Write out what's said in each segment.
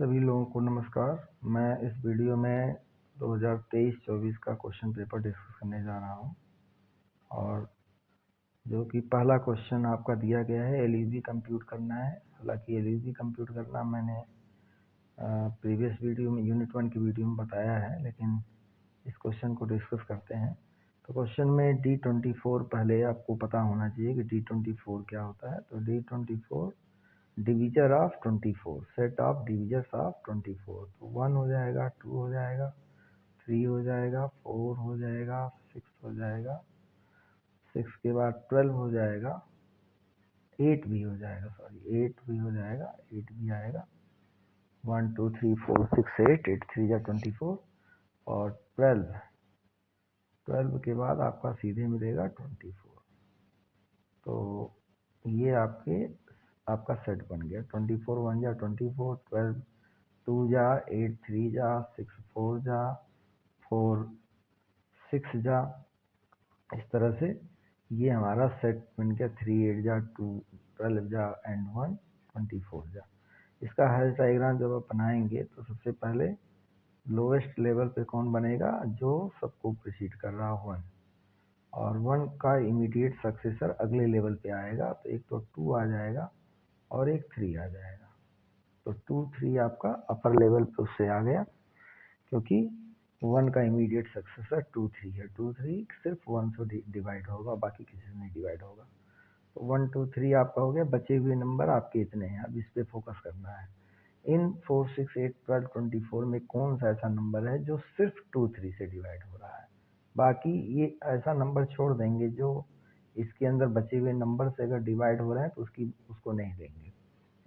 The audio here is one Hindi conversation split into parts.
सभी लोगों को नमस्कार। मैं इस वीडियो में 2023-24 का क्वेश्चन पेपर डिस्कस करने जा रहा हूं और जो कि पहला क्वेश्चन आपका दिया गया है एलईबी कंप्यूट करना है। हालांकि एलईबी कंप्यूट करना मैंने प्रीवियस वीडियो में यूनिट 1 की वीडियो में बताया है, लेकिन इस क्वेश्चन को डिस्कस करते हैं। तो क्वेश्चन में D24 पहले आपको पता होना चाहिए कि D24 क्या होता है। तो D24 divisor of 24, set of divisors of 24। तो 1 हो जाएगा, 2 हो जाएगा, 3 हो जाएगा, 4 हो जाएगा, 6 हो जाएगा, 6 के बाद 12 हो जाएगा, 8 भी हो जाएगा, 8 भी हो जाएगा, 8 भी आएगा। 1 2 3 4 6 8, 8 3 या 24 और 12 के बाद आपका सीधे मिलेगा 24। तो ये आपका सेट बन गया। 24 1 जा 24, 12 2 जा, 8 3 जा, 6 4 जा, 4 6 जा। इस तरह से ये हमारा सेट बन गया। 3 8 जा, 2 12 जा एंड 1 24 जा। इसका हैश डायग्राम जब आप बनाएंगे तो सबसे पहले लोवेस्ट लेवल पे कौन बनेगा, जो सबको प्रीसीड कर रहा हो 1, और 1 का इमीडिएट सक्सेसर अगले लेवल पे आएगा। तो एक तो 2 आ जाएगा और एक 3 आ जाएगा। तो 2 3 आपका अपर लेवल पे उससे आ गया, क्योंकि 1 का इमीडिएट सक्सेसर 2 3 है। 2 3 सिर्फ 1 से डिवाइड होगा, बाकी किसी से नहीं डिवाइड होगा। तो 1 2 3 आपका हो गया। बचे हुए नंबर आपके इतने हैं, अब इस पे फोकस करना है। इन 4 6 8 12 24 में कौन सा ऐसा नंबर है जो सिर्फ 2 3 से डिवाइड हो रहा है। बाकी ये ऐसा नंबर छोड़ देंगे जो इसके अंदर बचे हुए नंबर से अगर डिवाइड हो रहे हैं तो उसको नहीं लेंगे।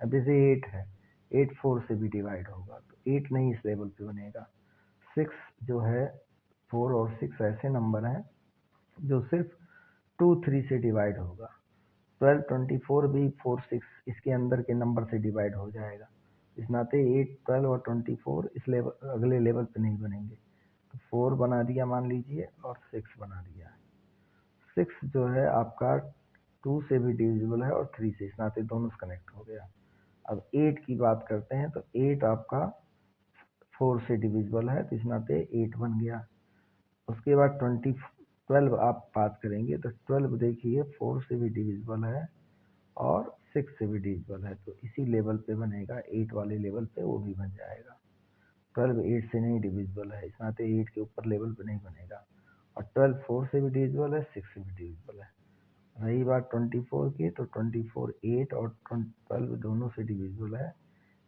अब जैसे 8 है, 8 4 से भी डिवाइड होगा, तो 8 नहीं इस लेवल पे बनेगा। 6 जो है, 4 और 6 ऐसे नंबर हैं जो सिर्फ 2 3 से डिवाइड होगा। 12 24 भी 4 6 इसके अंदर के नंबर से डिवाइड हो जाएगा। इस नाते 8 12 और 24 इस लेवल अगले लेवल पे नहीं बनेंगे। तो 4 बना दिया मान लीजिए और 6 बना दिया। 6 जो है आपका 2 से भी डिविजिबल है और 3 से, इस नाते दोनों से कनेक्ट हो गया। अब 8 की बात करते हैं तो 8 आपका 4 से डिविजिबल है, तो इस नाते 8 बन गया। उसके बाद 12 आप बात करेंगे तो 12 देखिए 4 से भी डिविजिबल है और 6 से भी डिविजिबल है, तो इसी लेवल पे बनेगा। 8 वाले लेवल पे वो भी बन जाएगा। 12 8 से नहीं डिविजिबल है, इस नाते 8 के ऊपर लेवल पे नहीं बनेगा। और 12 4 से भी डिविजिबल है, 6 से भी डिविजिबल है। रही बात 24 की, तो 24 8 और 12 दोनों से डिविजिबल है,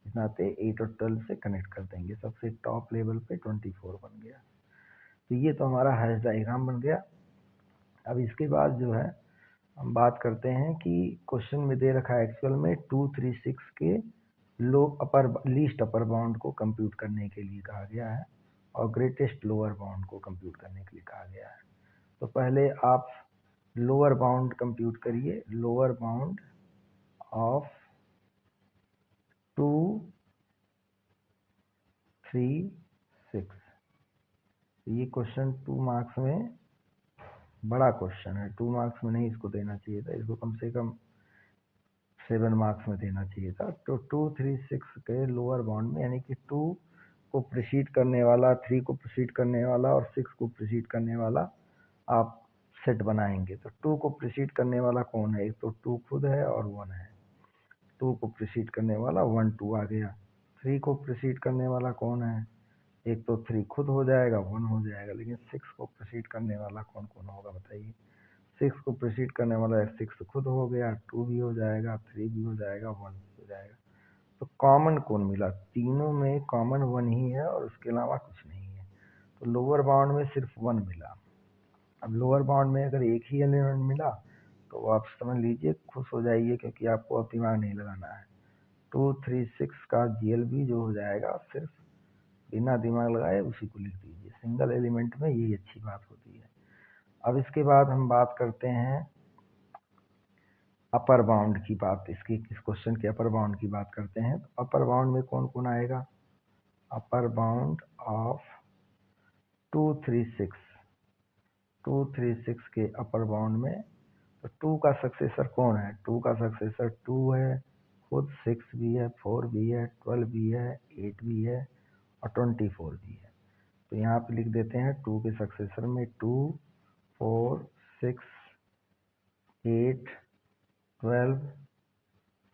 इस नाते 8 और 12 से कनेक्ट कर देंगे। सबसे टॉप लेवल पे 24 बन गया। तो ये तो हमारा हैश डायग्राम बन गया। अब इसके बाद जो है हम बात करते हैं कि क्वेश्चन में दे रखा है एक्चुअल में 236 के लीस्ट अपर बाउंड को कंप्यूट करने के लिए कहा गया है और ग्रेटेस्ट लोअर बाउंड को कंप्यूट करने के लिए कहा गया है। तो पहले आप लोअर बाउंड कंप्यूट करिए। Lower bound of 2 3 6। ये क्वेश्चन 2 मार्क्स में बड़ा क्वेश्चन है। 2 मार्क्स में नहीं इसको देना चाहिए था, इसको कम से कम 7 मार्क्स में देना चाहिए था। तो 2 3 6 के लोअर बाउंड में, यानी कि 2 को प्रीसीड करने वाला, 3 को प्रीसीड करने वाला और 6 को प्रीसीड करने वाला आप सेट बनाएंगे। तो 2 को प्रीसीड करने वाला कौन है, एक तो 2 खुद है और 1 है। 2 को प्रीसीड करने वाला 1 2 आ गया। 3 को प्रीसीड करने वाला कौन है, एक तो 3 खुद हो जाएगा, 1 हो जाएगा। लेकिन 6 को प्रीसीड करने वाला कौन कौन होगा बताइए। 6 को प्रीसीड करने वाला 6 खुद हो गया, 2 भी हो जाएगा, 3 भी हो जाएगा, 1 भी हो जाएगा। तो कॉमन कौन मिला, तीनों में कॉमन 1 ही है और उसके अलावा कुछ नहीं है। तो लोअर बाउंड में सिर्फ 1 मिला। अब लोअर बाउंड में अगर एक ही एलिमेंट मिला तो आप समझ लीजिए, खुश हो जाइए, क्योंकि आपको अब दिमाग नहीं लगाना है। 2 3 6 का GLB जो हो जाएगा, सिर्फ बिना दिमाग लगाए उसी को लिख दीजिए। सिंगल एलिमेंट में यही अच्छी बात होती है। अब इसके बाद हम बात करते हैं अपर बाउंड की बात। इस क्वेश्चन के अपर बाउंड की बात करते हैं। तो अपर बाउंड में कौन कौन आएगा, अपर बाउंड ऑफ 2 3 6। 2 3 6 के अपर बाउंड में, तो 2 का सक्सेसर कौन है, 2 का सक्सेसर 2 है, खुद 6 भी है, 4 भी है, 12 भी है, 8 भी है और 24 भी है। तो यहाँ पे लिख देते हैं 2 के सक्सेसर में 2, 4, 6, 8, 12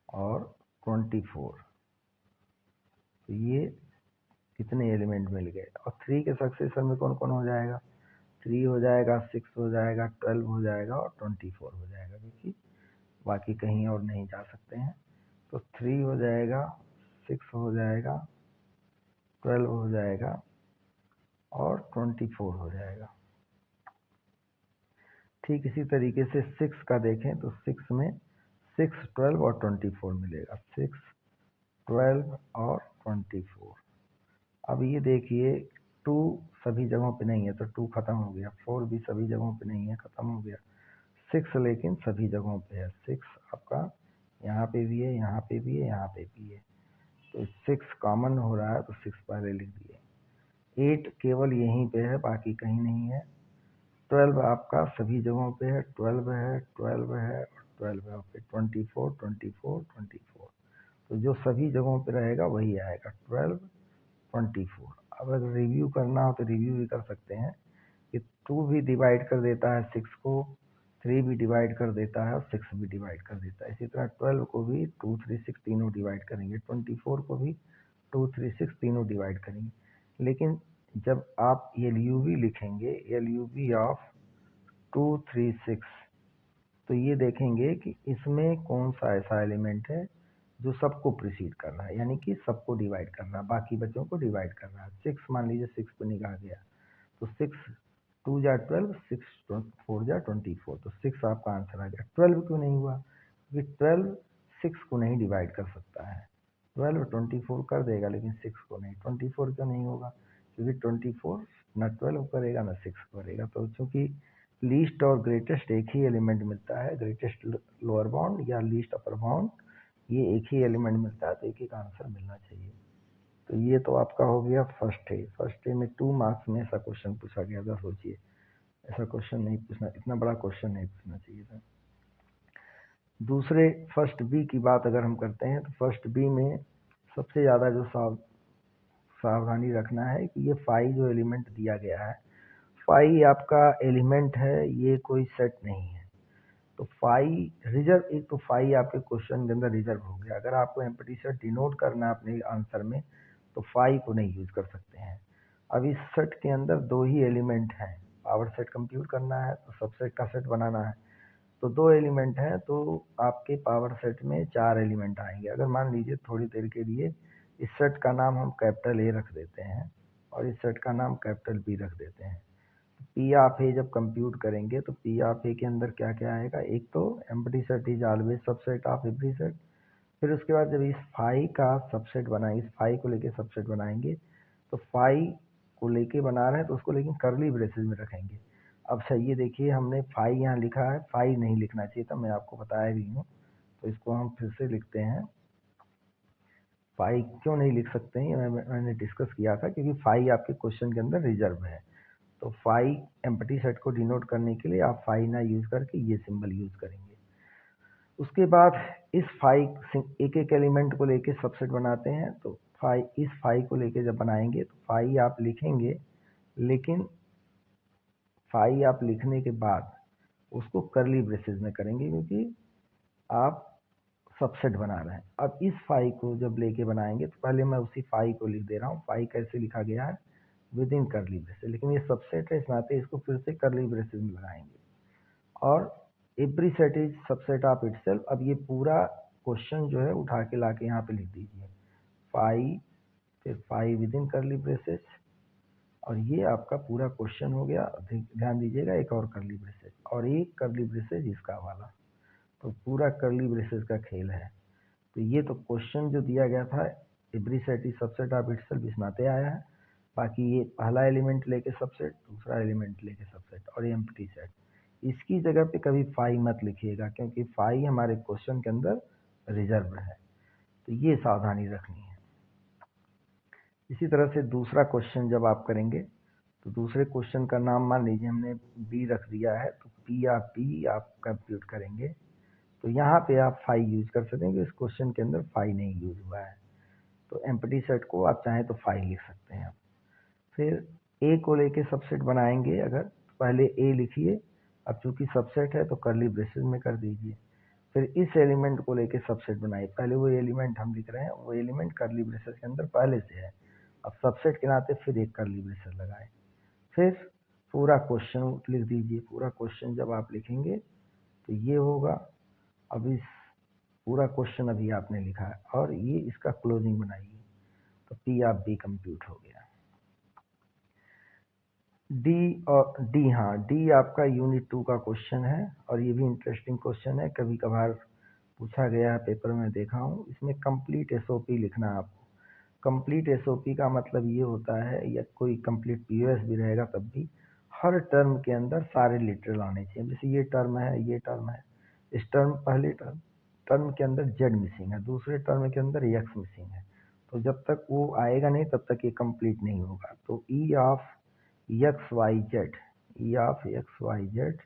और 24। तो ये कितने एलिमेंट मिल गए। और 3 के सक्सेसर में कौन कौन हो जाएगा, 3 हो जाएगा, 6 हो जाएगा, 12 हो जाएगा और 24 हो जाएगा, क्योंकि बाकी कहीं और नहीं जा सकते हैं। तो 3 हो जाएगा, 6 हो जाएगा, 12 हो जाएगा और 24 हो जाएगा। ठीक इसी तरीके से 6 का देखें तो 6 में 6, 12 और 24 मिलेगा, 6, 12 और 24। अब ये देखिए 2 सभी जगहों पे नहीं है तो 2 खत्म हो गया, 4 भी सभी जगहों पे नहीं है, खत्म हो गया, 6 लेकिन सभी जगहों पे है, 6 आपका यहाँ पे भी है, यहाँ पे भी है, यहाँ पे भी है, तो 6 कॉमन हो रहा है तो 6 पहले लिख दिए। 8 केवल यहीं पे है, बाकी कहीं नहीं है। 12 आपका सभी जगहों पे है, 12 है, 12 है और 12 है, फिर 24, 24, 24। तो जो सभी जगहों पे रहेगा वही आएगा 12, 24। अब अगर रिव्यू करना हो तो रिव्यू भी कर सकते हैं कि 2 भी डिवाइड कर देता है 6 को, 3 भी डिवाइड कर देता है और 6 भी डिवाइड कर देता है। इसी तरह 12 को भी 2, 3, 6 तीनों डिवाइड करेंगे, 24 को भी 2, 3, 6 तीनों डिवाइड करेंगे। लेकिन जब आप LUV लिखेंगे, LUV ऑफ 2, 3, 6, तो ये देखेंगे कि इसमें कौन सा ऐसा एलिमेंट है जो सबको प्रीसीड कर रहा है, यानी कि सबको डिवाइड कर रहा है, बाकी बच्चों को डिवाइड कर रहा है। 6 मान लीजिए 6 पे निकाह गया तो 6 2 जा 12, 6 4 जा 24, तो 6 आपका आंसर आ गया। 12 क्यों नहीं हुआ, क्योंकि 12 6 को नहीं डिवाइड कर सकता है। 12 24 कर देगा लेकिन 6 को नहीं। 24 क्यों नहीं होगा, क्योंकि 24 ना 12 करेगा ना 6 करेगा। तो चूंकि लीस्ट और ग्रेटेस्ट एक ही एलिमेंट मिलता है, ग्रेटेस्ट लोअर बाउंड या लीस्ट अपर बाउंड, ये एक ही एलिमेंट मिलता है, तो एक एक आंसर मिलना चाहिए। तो ये तो आपका हो गया फर्स्ट है। फर्स्ट है में 2 मार्क्स में ऐसा क्वेश्चन पूछा गया था, सोचिए ऐसा क्वेश्चन नहीं पूछना, इतना बड़ा क्वेश्चन नहीं पूछना चाहिए था। दूसरे फर्स्ट बी की बात अगर हम करते हैं तो फर्स्ट बी में सबसे ज़्यादा जो सावधानी रखना है कि ये फाई जो एलिमेंट दिया गया है, फाई आपका एलिमेंट है, ये कोई सेट नहीं है। तो फाई रिजर्व, एक तो फाई आपके क्वेश्चन के अंदर रिजर्व हो गया। अगर आपको एम्प्टी सेट डिनोट करना है अपने आंसर में तो फाई को नहीं यूज कर सकते हैं। अब इस सेट के अंदर 2 ही एलिमेंट हैं, पावर सेट कंप्यूट करना है तो सबसेट का सेट बनाना है, तो 2 एलिमेंट हैं, तो आपके पावर सेट में 4 एलिमेंट आएंगे। अगर मान लीजिए थोड़ी देर के लिए इस सेट का नाम हम कैपिटल ए रख देते हैं और इस सेट का नाम कैपिटल बी रख देते हैं, पी ऑफ ए जब कंप्यूट करेंगे तो पी ऑफ ए के अंदर क्या क्या आएगा, एक तो empty set is always subset of every set. फिर उसके बाद जब इस फाई का सबसेट बनाएंगे, इस फाई को लेके सबसेट बनाएंगे, तो फाई को लेके बना रहे हैं तो उसको लेकिन करली ब्रेसेस में रखेंगे। अब सही ये देखिए हमने फाई यहाँ लिखा है, फाई नहीं लिखना चाहिए था, मैं आपको बताया भी हूँ, तो इसको हम फिर से लिखते हैं। फाई क्यों नहीं लिख सकते हैं, मैंने डिस्कस किया था, क्योंकि फाई आपके क्वेश्चन के अंदर रिजर्व है। तो फाई एम्प्टी सेट को डिनोट करने के लिए आप फाई ना यूज करके ये सिंबल यूज करेंगे। उसके बाद इस फाई एक एक एलिमेंट को लेके सबसेट बनाते हैं, तो फाई इस फाई को लेके जब बनाएंगे तो फाई आप लिखेंगे, लेकिन फाई आप लिखने के बाद उसको करली ब्रेसेस में करेंगे, क्योंकि आप सबसेट बना रहे हैं। अब इस फाई को जब लेके बनाएंगे तो पहले मैं उसी फाई को लिख दे रहा हूँ, फाई कैसे लिखा गया है, विद इन करली ब्रेसेस, लेकिन ये सबसेट है इस नाते इसको फिर से करली ब्रेसेस में लगाएंगे। और every set is subset of itself. अब ये पूरा क्वेश्चन जो है उठा के लाके यहाँ पे लिख दीजिए, फाई फिर फाई विद इन करली ब्रेसेस, और ये आपका पूरा क्वेश्चन हो गया। ध्यान दीजिएगा, एक और करली ब्रेसेस और एक करली ब्रेसेस इसका वाला, तो पूरा करली ब्रेसेस का खेल है। तो ये तो क्वेश्चन जो दिया गया था every set is subset of itself इस नाते आया है। बाकी ये पहला एलिमेंट लेके सबसेट, दूसरा एलिमेंट लेके सबसेट और ये एम्प्टी सेट, इसकी जगह पे कभी फाई मत लिखिएगा, क्योंकि फाई हमारे क्वेश्चन के अंदर रिजर्व है, तो ये सावधानी रखनी है। इसी तरह से दूसरा क्वेश्चन जब आप करेंगे तो दूसरे क्वेश्चन का नाम मान लीजिए हमने बी रख दिया है, तो पी आप बी आप कंप्यूट करेंगे, तो यहाँ पे आप फाई यूज कर सकते हैं कि इस क्वेश्चन के अंदर फाई नहीं यूज हुआ है, तो एम्प्टी सेट को आप चाहें तो फाई लिख सकते हैं। फिर ए को लेके सबसेट बनाएंगे अगर, तो पहले ए लिखिए, अब चूंकि सबसेट है तो कर्ली ब्रेसेस में कर दीजिए। फिर इस एलिमेंट को लेके सबसेट बनाइए, पहले वो एलिमेंट हम लिख रहे हैं, वो एलिमेंट कर्ली ब्रेसेस के अंदर पहले से है, अब सबसेट के नाते फिर एक कर्ली ब्रेसेस लगाए। फिर पूरा क्वेश्चन लिख दीजिए। पूरा क्वेश्चन जब आप लिखेंगे तो ये होगा। अब इस पूरा क्वेश्चन अभी आपने लिखा है और ये इसका क्लोजिंग बनाइए, तो पी ऑफ बी कंप्यूट हो गया। डी और डी, हाँ डी आपका यूनिट 2 का क्वेश्चन है और ये भी इंटरेस्टिंग क्वेश्चन है, कभी कभार पूछा गया है पेपर में देखा हूँ। इसमें कंप्लीट एसओपी लिखना है आपको। कंप्लीट एसओपी का मतलब ये होता है, या कोई कंप्लीट पीओएस भी रहेगा तब भी हर टर्म के अंदर सारे लिटरल आने चाहिए। जैसे ये टर्म है, ये टर्म है, इस टर्म पहले टर्म के अंदर जेड मिसिंग है, दूसरे टर्म के अंदर एक्स मिसिंग है, तो जब तक वो आएगा नहीं तब तक ये कंप्लीट नहीं होगा। तो e of x y z, e of x y z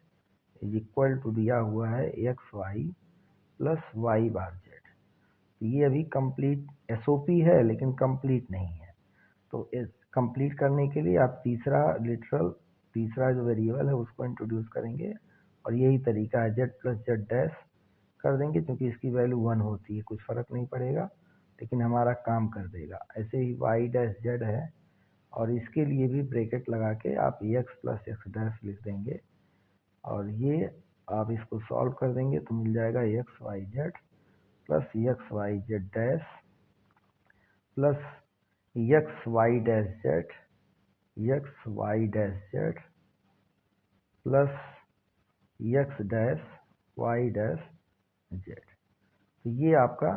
is equal to दिया हुआ है x y plus y bar z. ये अभी कंप्लीट एसओपी है लेकिन कंप्लीट नहीं है, तो इस कंप्लीट करने के लिए आप तीसरा लिटरल, तीसरा जो वेरिएबल है उसको इंट्रोड्यूस करेंगे और यही तरीका है, जेड प्लस जेड डैश कर देंगे, क्योंकि इसकी वैल्यू 1 होती है, कुछ फर्क नहीं पड़ेगा लेकिन हमारा काम कर देगा। ऐसे ही वाई डैश जेड है और इसके लिए भी ब्रैकेट लगा के आप एक्स प्लस एक्स डैश लिख देंगे और ये आप इसको सॉल्व कर देंगे तो मिल जाएगा x y z plus x y z dash plus x y dash z, x y dash z plus x dash y dash z. तो ये आपका,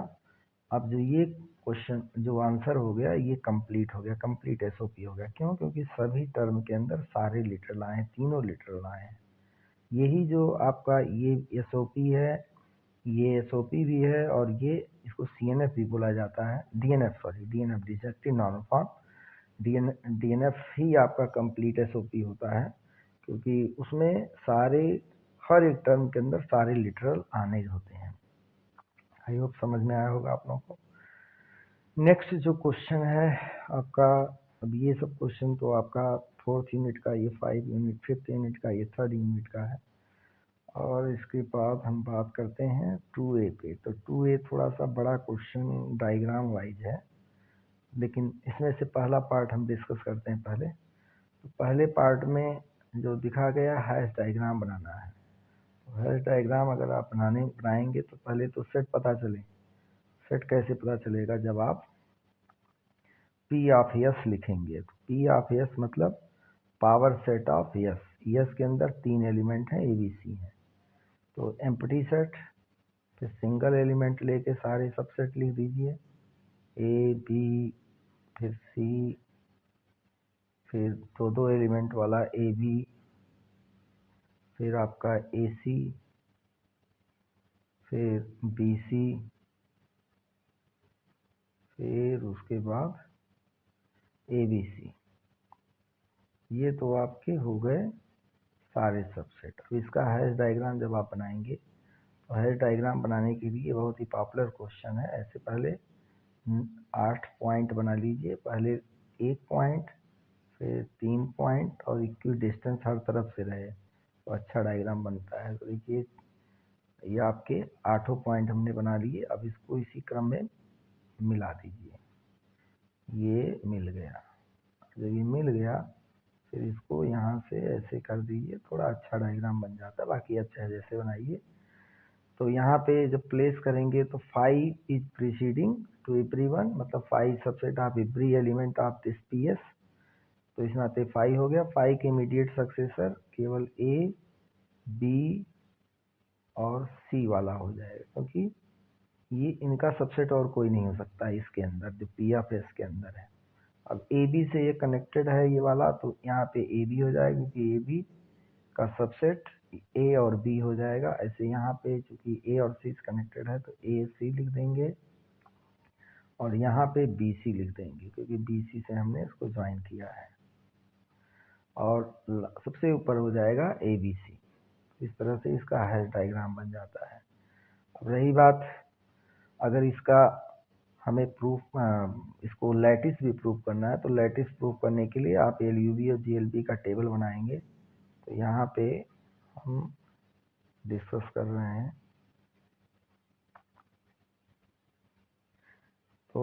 अब जो ये क्वेश्चन जो आंसर हो गया ये कंप्लीट हो गया, कंप्लीट एसओपी हो गया। क्यों? क्योंकि सभी टर्म के अंदर सारे लिटरल आए, तीनों लिटरल आए हैं। यही जो आपका ये एसओपी है, ये एसओपी भी है और ये इसको सीएनएफ भी बोला जाता है, DNF, sorry DNF disjunctive normal form. DNF ही आपका कंप्लीट एसओपी होता है, क्योंकि उसमें सारे, हर एक टर्म के अंदर सारे लिटरल आने होते हैं। आई होप समझ में आया होगा आप लोगों को। नेक्स्ट जो क्वेश्चन है आपका, अब ये सब क्वेश्चन तो आपका 4th यूनिट का, ये 5 यूनिट, 5th यूनिट का, ये 3rd यूनिट का है। और इसके बाद हम बात करते हैं 2A पे। तो 2A थोड़ा सा बड़ा क्वेश्चन डायग्राम वाइज है, लेकिन इसमें से पहला पार्ट हम डिस्कस करते हैं पहले। तो पहले पार्ट में जो दिखा गया हैश डायग्राम बनाना है। तो हैश डायग्राम अगर आप बनाएंगे तो पहले तो सेट पता चले। सेट कैसे पता चलेगा? जब आप पी ऑफ एस लिखेंगे। तो पी ऑफ एस मतलब power set of S. S के अंदर 3 एलिमेंट हैं, ए बी सी हैं। तो एम्प्टी सेट, फिर सिंगल एलिमेंट लेके सारे सबसेट लिख दीजिए, ए बी फिर सी, फिर दो एलिमेंट वाला ए बी, फिर आपका ए सी, फिर बी सी, फिर उसके बाद ए बी सी। ये तो आपके हो गए सारे सबसेट। अब इसका हैश डायग्राम जब आप बनाएंगे तो हैश डायग्राम बनाने के लिए बहुत ही पॉपुलर क्वेश्चन है। ऐसे पहले 8 पॉइंट बना लीजिए, पहले 1 पॉइंट, फिर 3 पॉइंट और इक्वी डिस्टेंस हर तरफ से रहे तो अच्छा डायग्राम बनता है। तो देखिए ये आपके 8 पॉइंट हमने बना लिए। अब इसको इसी क्रम में मिला दीजिए, ये मिल गया। जब ये मिल गया फिर इसको यहाँ से ऐसे कर दीजिए, थोड़ा अच्छा डायग्राम बन जाता है। बाकी अच्छा है जैसे बनाइए। तो यहाँ पे जब प्लेस करेंगे तो 5 इज प्रीसीडिंग टू एवरीवन, मतलब 5 subset of every element of this PS. तो इस नाते 5 हो गया। 5 के इमीडिएट सक्सेसर केवल ए, बी और सी वाला हो जाएगा, क्योंकि ये इनका सबसेट और कोई नहीं हो सकता इसके अंदर, जो पी ऑफ एस के अंदर है। अब ए बी से ये कनेक्टेड है ये वाला, तो यहाँ पे ए बी हो जाएगा, क्योंकि ए बी का सबसेट ए और बी हो जाएगा। ऐसे यहाँ पे चूंकि ए और सी कनेक्टेड है तो ए सी लिख देंगे और यहाँ पे बी सी लिख देंगे, क्योंकि बी सी से हमने इसको ज्वाइन किया है। और सबसे ऊपर हो जाएगा ए बी सी। इस तरह से इसका हैश डायग्राम बन जाता है। अब रही बात, अगर इसका हमें इसको लैटिस भी प्रूफ करना है, तो लैटिस प्रूफ करने के लिए आप LUV और GLB का टेबल बनाएंगे। तो यहाँ पे हम डिस्कस कर रहे हैं, तो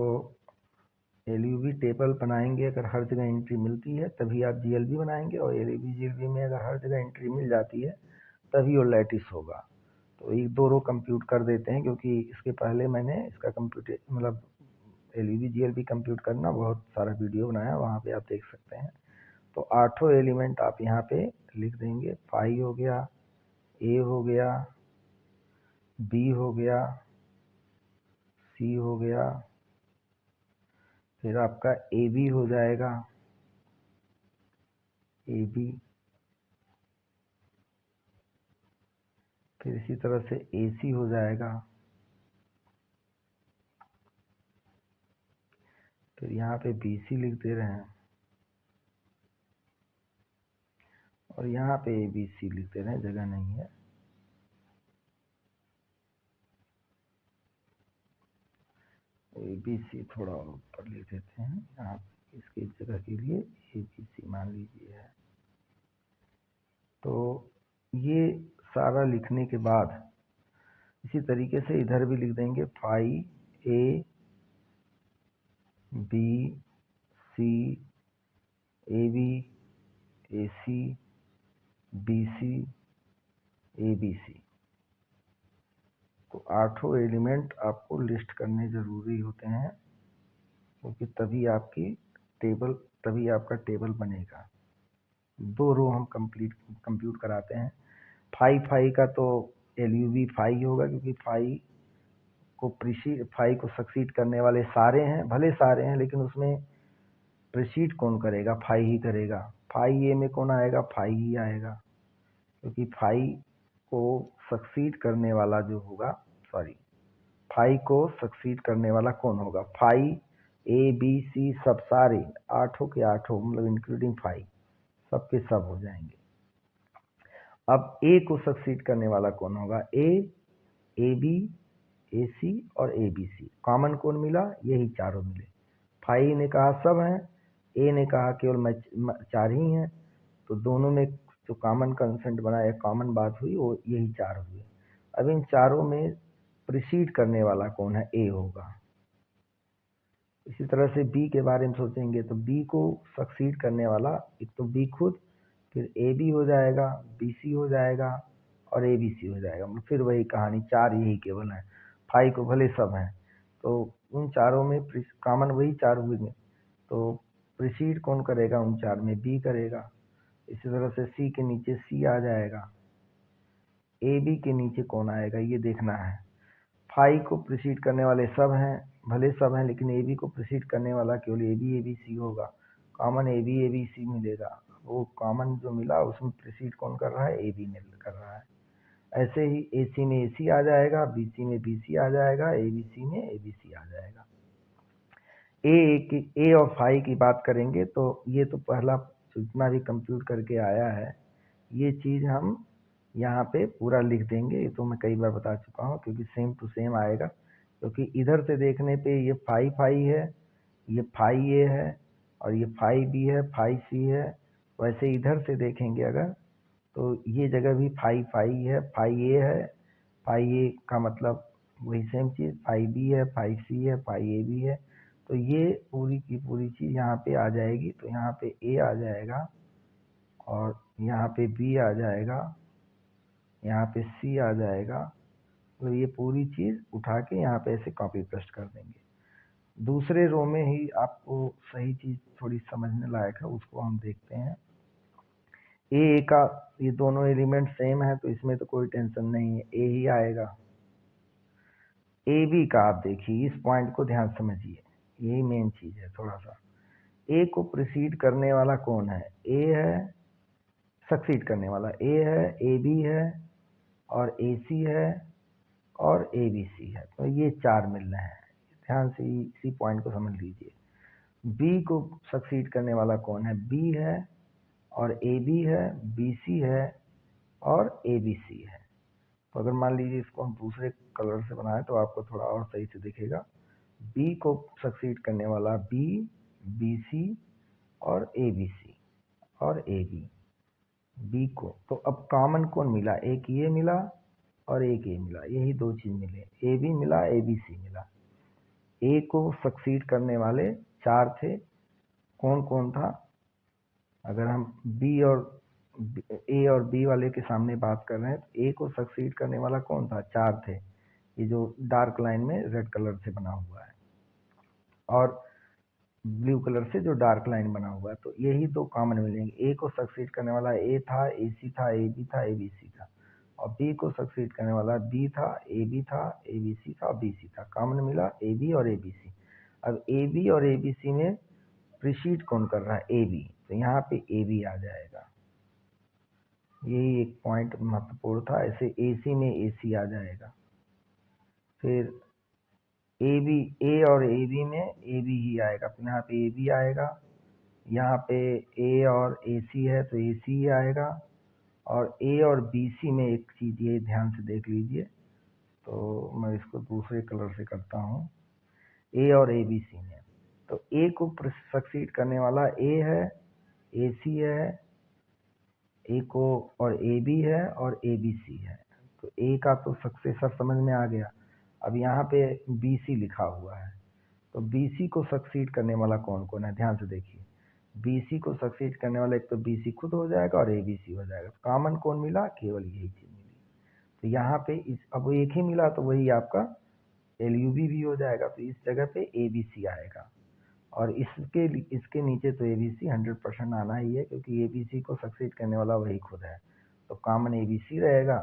LUV टेबल बनाएंगे। अगर हर जगह एंट्री मिलती है तभी आप GLB बनाएंगे, और LUV GLB में अगर हर जगह एंट्री मिल जाती है तभी वो लैटिस होगा। तो एक दो रो कंप्यूट कर देते हैं, क्योंकि इसके पहले मैंने इसका मतलब LUV GLB कंप्यूट करना बहुत सारा वीडियो बनाया, वहाँ पे आप देख सकते हैं। तो 8 एलिमेंट आप यहाँ पे लिख देंगे। फाई हो गया, A हो गया, B हो गया, C हो गया, फिर आपका AB हो जाएगा, AB, फिर इसी तरह से AC हो जाएगा, फिर यहाँ पे BC लिख दे रहे हैं, और यहाँ पे ABC लिख दे रहे हैं, जगह नहीं है। ABC थोड़ा ऊपर लिख देते हैं, यहाँ इसकी जगह के लिए ABC मान लीजिए है। तो ये सारा लिखने के बाद इसी तरीके से इधर भी लिख देंगे। Phi A, B, C, AB, AC, BC, ABC। तो 8 एलिमेंट आपको लिस्ट करने जरूरी होते हैं, क्योंकि तभी आपका टेबल बनेगा। दो रो हम कंप्यूट कराते हैं। फाई का तो LUV फाई होगा, क्योंकि फाई को सक्सीड करने वाले सारे हैं, भले सारे हैं, लेकिन उसमें प्रीसीड कौन करेगा? फाई ही करेगा। फाई A में कौन आएगा? फाई ही आएगा, क्योंकि फाई को सक्सीड करने वाला जो होगा, फाई को सक्सीड करने वाला कौन होगा? फाई A B C सब सारे 8 के 8 मतलब इंक्लूडिंग फाई सबके सब हो जाएंगे। अब A को सक्सीड करने वाला कौन होगा? A, AB, AC और ABC। कॉमन कौन मिला? यही चारों मिले। फाई ने कहा सब हैं, A ने कहा केवल 4 ही हैं, तो दोनों में जो कॉमन कंसेंट बना या कॉमन बात हुई वो यही 4 हुए। अब इन चारों में प्रीसीड करने वाला कौन है? A होगा। इसी तरह से B के बारे में सोचेंगे, तो B को सक्सीड करने वाला एक तो B खुद, फिर AB हो जाएगा, BC हो जाएगा और ABC हो जाएगा। मतलब फिर वही कहानी, 4 यही केवल है। फाई को भले सब हैं, तो उन चारों में कॉमन वही 4 हुए, तो प्रीसीड कौन करेगा? उन 4 में B करेगा। इसी तरह से C के नीचे C आ जाएगा, AB के नीचे कौन आएगा ये देखना है। फाई को प्रीसीड करने वाले सब हैं, भले सब हैं, लेकिन AB को प्रीसीड करने वाला केवल AB ABC होगा। कॉमन AB ABC मिलेगा। वो कॉमन जो मिला उसमें प्रीसीड कौन कर रहा है? AB ने कर रहा है। ऐसे ही AC में AC आ जाएगा, BC में BC आ जाएगा, ABC में ABC आ जाएगा। A और फाई की बात करेंगे, तो ये तो पहला जितना भी कंप्यूट करके आया है, ये चीज़ हम यहाँ पे पूरा लिख देंगे। ये तो मैं कई बार बता चुका हूँ, क्योंकि सेम टू सेम आएगा। क्योंकि इधर से देखने पे ये फाई है, ये फाई A है, और ये फाई B है, फाई C है। वैसे इधर से देखेंगे अगर, तो ये जगह भी फाई है, फाई A है, फाई A का मतलब वही सेम चीज़, फाई B है, फाई C है, फाई AB है। तो ये पूरी की पूरी चीज़ यहाँ पे आ जाएगी। तो यहाँ पे A आ जाएगा, और यहाँ पे B आ जाएगा, यहाँ पे C आ जाएगा। तो ये पूरी चीज़ उठा के यहाँ पे ऐसे कॉपी पेस्ट कर देंगे। दूसरे रो में ही आपको सही चीज़ थोड़ी समझने लायक है, उसको हम देखते हैं। A का ये दोनों एलिमेंट सेम है, तो इसमें तो कोई टेंशन नहीं है, A ही आएगा। AB का आप देखिए, इस पॉइंट को ध्यान समझिए, यही मेन चीज़ है थोड़ा सा। A को प्रीसीड करने वाला कौन है? A है, सक्सीड करने वाला A है, AB है और AC है और ABC है। तो ये 4 मिल रहे हैं, ध्यान से इसी पॉइंट को समझ लीजिए। B को सक्सीड करने वाला कौन है? B है और AB है, BC है और ABC है। तो अगर मान लीजिए इसको हम दूसरे कलर से बनाएं तो आपको थोड़ा और सही से दिखेगा। बी को सक्सीड करने वाला बी, बी सी और ए बी सी और ए बी, बी को। तो अब कॉमन कौन मिला, एक ये मिला और एक ये मिला, यही दो चीज मिले, ए बी मिला, ए बी सी मिला। ए को सक्सीड करने वाले 4 थे, कौन कौन था? अगर हम बी और ए और बी वाले के सामने बात कर रहे हैं तो ए को सक्सीड करने वाला कौन था? 4 थे, ये जो डार्क लाइन में रेड कलर से बना हुआ है और ब्लू कलर से जो डार्क लाइन बना हुआ है, तो यही दो कॉमन मिलेंगे। ए को सक्सीड करने वाला ए था, ए सी था, ए बी था, ए बी सी था, और बी को सक्सीड करने वाला बी था, ए बी था, ए बी सी था और बी सी था। कॉमन मिला ए बी और ए बी सी। अब ए बी और ए बी सी में प्रीसीड कौन कर रहा है? ए बी, तो यहाँ पे ए बी आ जाएगा। यही एक पॉइंट महत्वपूर्ण था। ऐसे ए सी में ए सी आ जाएगा। फिर ए बी, ए और ए बी में ए बी ही आएगा, तो यहाँ पे ए बी आएगा। यहाँ पे ए और ए सी है तो ए सी ही आएगा। और ए और बी सी में एक चीज़ ये ध्यान से देख लीजिए, तो मैं इसको दूसरे कलर से करता हूँ। ए और ए बी सी में, तो ए को सक्सीड करने वाला ए है, ए सी है, ए को और ए बी है और ए बी सी है। तो ए का तो सक्सेसर समझ में आ गया। अब यहाँ पे बी सी लिखा हुआ है, तो बी सी को सक्सीड करने वाला कौन कौन है? ध्यान से देखिए, बी सी को सक्सीड करने वाला एक तो बी सी खुद हो जाएगा और ए बी सी हो जाएगा। कॉमन कौन मिला? केवल यही चीज मिली। तो यहाँ पे अब एक ही मिला तो वही आपका एल यू बी भी हो जाएगा, तो इस जगह पे ए बी सी आएगा। और इसके नीचे तो ए बी सी 100% आना ही है, क्योंकि ए बी सी को सक्सीड करने वाला वही खुद है। तो कॉमन ए बी सी रहेगा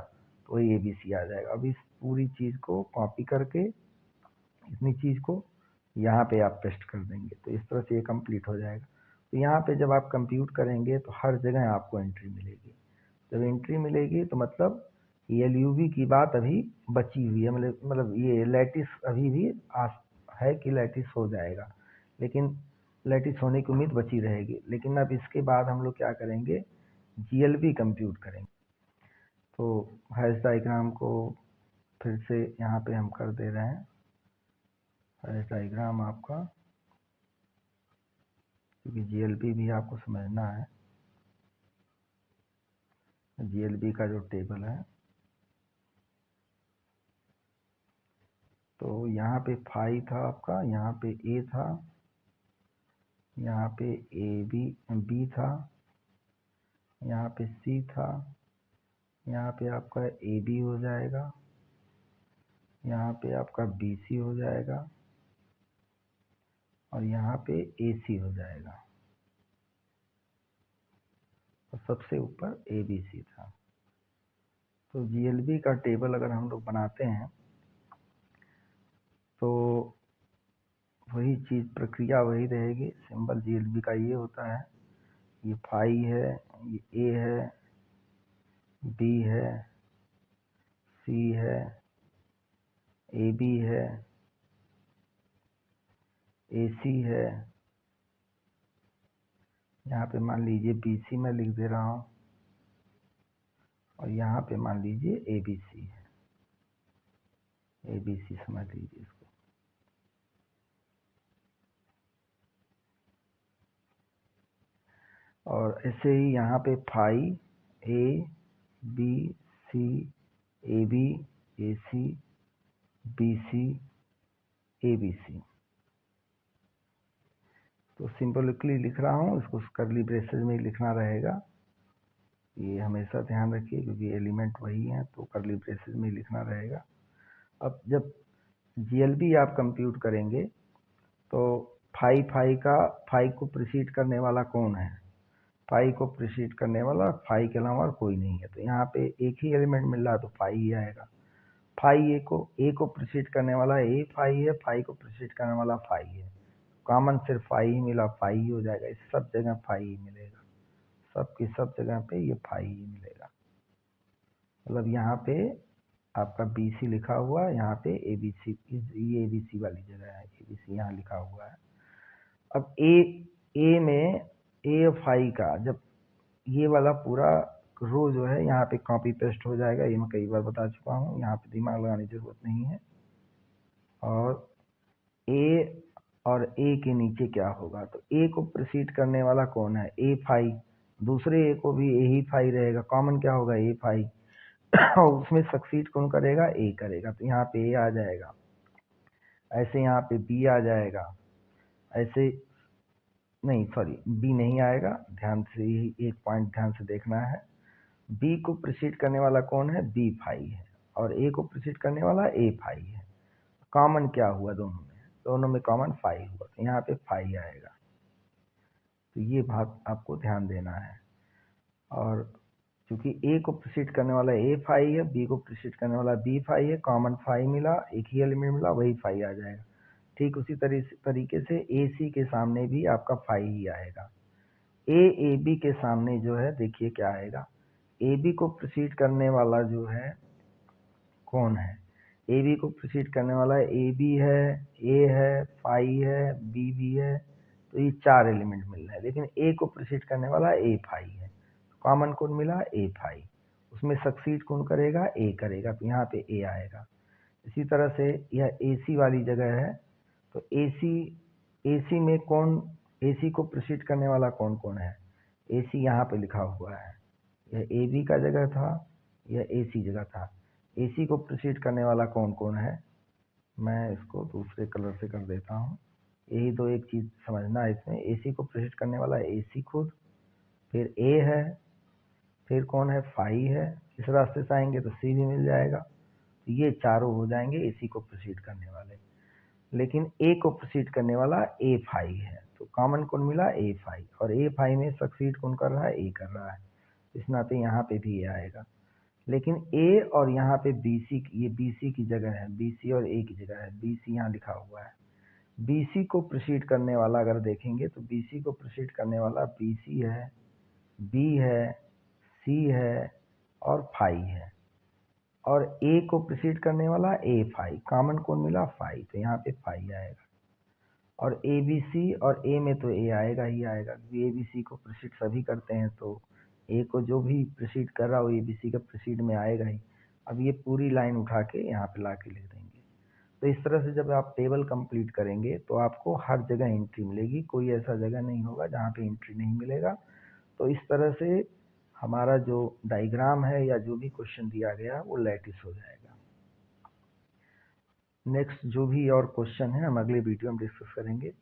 तो वही ए बी सी आ जाएगा। अब इस पूरी चीज़ को कॉपी करके इतनी चीज़ को यहाँ पे आप पेस्ट कर देंगे, तो इस तरह से ये कंप्लीट हो जाएगा। तो यहाँ पे जब आप कंप्यूट करेंगे तो हर जगह आपको एंट्री मिलेगी। जब एंट्री मिलेगी तो मतलब एल यू बी की बात अभी बची हुई है, मतलब ये लैटिस अभी भी है कि लैटिस हो जाएगा, लेकिन लैटिस होने की उम्मीद बची रहेगी। लेकिन अब इसके बाद हम लोग क्या करेंगे? जीएलबी कंप्यूट करेंगे। तो हैश डायग्राम को फिर से यहाँ पे हम कर दे रहे हैं, हैश डायग्राम आपका, क्योंकि जीएलबी भी आपको समझना है। जीएलबी का जो टेबल है, तो यहाँ पे फाई था आपका, यहाँ पे ए था, यहाँ पे ए बी बी था, यहाँ पे सी था, यहाँ पे आपका ए बी हो जाएगा, यहाँ पे आपका बी सी हो जाएगा और यहाँ पे ए सी हो जाएगा। और सबसे ऊपर ए बी सी था। तो जीएलबी का टेबल अगर हम लोग बनाते हैं तो वही चीज़, प्रक्रिया वही रहेगी। सिंबल जीएलबी का ये होता है, ये फाई है, ये ए है, बी है, सी है, ए बी है, ए सी है, यहाँ पे मान लीजिए बी सी मैं लिख दे रहा हूँ, और यहाँ पे मान लीजिए ए बी सी है, ए बी सी समझ लीजिए इसको। और ऐसे ही यहाँ पे phi, A B C, A B, A C, B C, A B C. तो सिंबॉलिकली लिख रहा हूँ, इसको कर्ली ब्रेसेस में ही लिखना रहेगा, ये हमेशा ध्यान रखिए, क्योंकि एलिमेंट वही है तो कर्ली ब्रेसेस में ही लिखना रहेगा। अब जब जीएलबी आप कंप्यूट करेंगे तो फाई को प्रीसीड करने वाला कौन है? फाई को प्रीसीड करने वाला फाई के अलावा और कोई नहीं है, तो यहाँ पे एक ही एलिमेंट मिल रहा है तो फाई ही आएगा। फाई ए को प्रीसीड करने वाला ए फाई है, फाई को प्रीसीड करने वाला फाई है। कॉमन सिर्फ फाई ही मिला, फाई ही हो जाएगा। इस सब जगह फाई ही मिलेगा, सबकी सब जगह पे ये फाई ही मिलेगा। मतलब यहाँ पे आपका बी सी लिखा हुआ है, यहाँ पे ए बी सी, ये ए बी सी वाली जगह है, ए बी सी यहाँ लिखा हुआ है। अब ए में ए फाई का जब ये वाला पूरा रो जो है यहाँ पे कॉपी पेस्ट हो जाएगा, ये मैं कई बार बता चुका हूँ, यहाँ पे दिमाग लगाने की जरूरत नहीं है। और ए और ए के नीचे क्या होगा, तो ए को प्रीसीड करने वाला कौन है, ए फाई, दूसरे ए को भी ए ही फाई रहेगा, कॉमन क्या होगा ए फाई, और उसमें सक्सीड कौन करेगा, ए करेगा, तो यहाँ पे ए आ जाएगा, ऐसे यहाँ पे बी आ जाएगा, ऐसे नहीं सॉरी बी नहीं आएगा, ध्यान से ही एक पॉइंट ध्यान से देखना है, बी को प्रीसीड करने वाला कौन है, बी फाई है, और ए को प्रीसीड करने वाला ए फाई है, कॉमन क्या हुआ दोनों में कॉमन फाई हुआ, तो यहाँ पे फाई आएगा, तो ये बात आपको ध्यान देना है। और क्योंकि ए को प्रीसीड करने वाला ए फाई है, बी को प्रीसीड करने वाला बी फाई है, कॉमन फाई मिला, एक ही एलिमेंट मिला, वही फाई आ जाएगा। ठीक उसी तरीके से ए सी के सामने भी आपका फाई ही आएगा। ए बी के सामने जो है देखिए क्या आएगा, ए बी को प्रीसीड करने वाला जो है कौन है, ए बी को प्रीसीड करने वाला ए बी है, ए है, फाई है, बी भी है, तो ये 4 एलिमेंट मिल रहे हैं, लेकिन ए को प्रीसीड करने वाला ए फाई है, कॉमन कौन मिला, ए फाई, उसमें सक्सीड कौन करेगा, ए करेगा, तो यहाँ पे ए आएगा। इसी तरह से यह ए सी वाली जगह है, तो ए सी में कौन, ए सी को प्रीसीड करने वाला कौन कौन है, ए सी यहाँ पे लिखा हुआ है, यह ए बी का जगह था, यह ए सी जगह था, ए सी को प्रीसीड करने वाला कौन कौन है, मैं इसको दूसरे कलर से कर देता हूँ, यही तो एक चीज़ समझना है इसमें, ए सी को प्रीसीड करने वाला ए सी खुद, फिर ए है, फिर कौन है, फाई है, इस रास्ते से आएंगे तो सी भी मिल जाएगा, तो ये चारों हो जाएंगे एसी को प्रोसीड करने वाले, लेकिन ए को प्रोसीड करने वाला ए फाई है, तो कॉमन कौन मिला, ए फाई, और ए फाई में सक्सीड कौन कर रहा है, ए कर रहा है, इस नाते यहाँ पे भी ए आएगा। लेकिन ए और यहाँ पे BC, ये BC की जगह है, BC और ए की जगह है, BC यहाँ लिखा हुआ है, BC को प्रोसीड करने वाला अगर देखेंगे तो BC को प्रोसीड करने वाला BC है, B है, C है और फाई है, और ए को प्रीसीड करने वाला ए फाई, कॉमन कौन मिला, फाई, तो यहाँ पे फाई आएगा। और ए बी सी और ए में तो ए आएगा ही आएगा, ए बी सी को प्रीसीड सभी करते हैं, तो ए को जो भी प्रीसीड कर रहा हो ए बी सी का प्रीसीड में आएगा ही। अब ये पूरी लाइन उठा के यहाँ पे ला के लिख देंगे, तो इस तरह से जब आप टेबल कंप्लीट करेंगे तो आपको हर जगह एंट्री मिलेगी, कोई ऐसा जगह नहीं होगा जहाँ पे एंट्री नहीं मिलेगा। तो इस तरह से हमारा जो डायग्राम है या जो भी क्वेश्चन दिया गया वो लैटिस हो जाएगा। नेक्स्ट जो भी और क्वेश्चन है हम अगले वीडियो में डिस्कस करेंगे।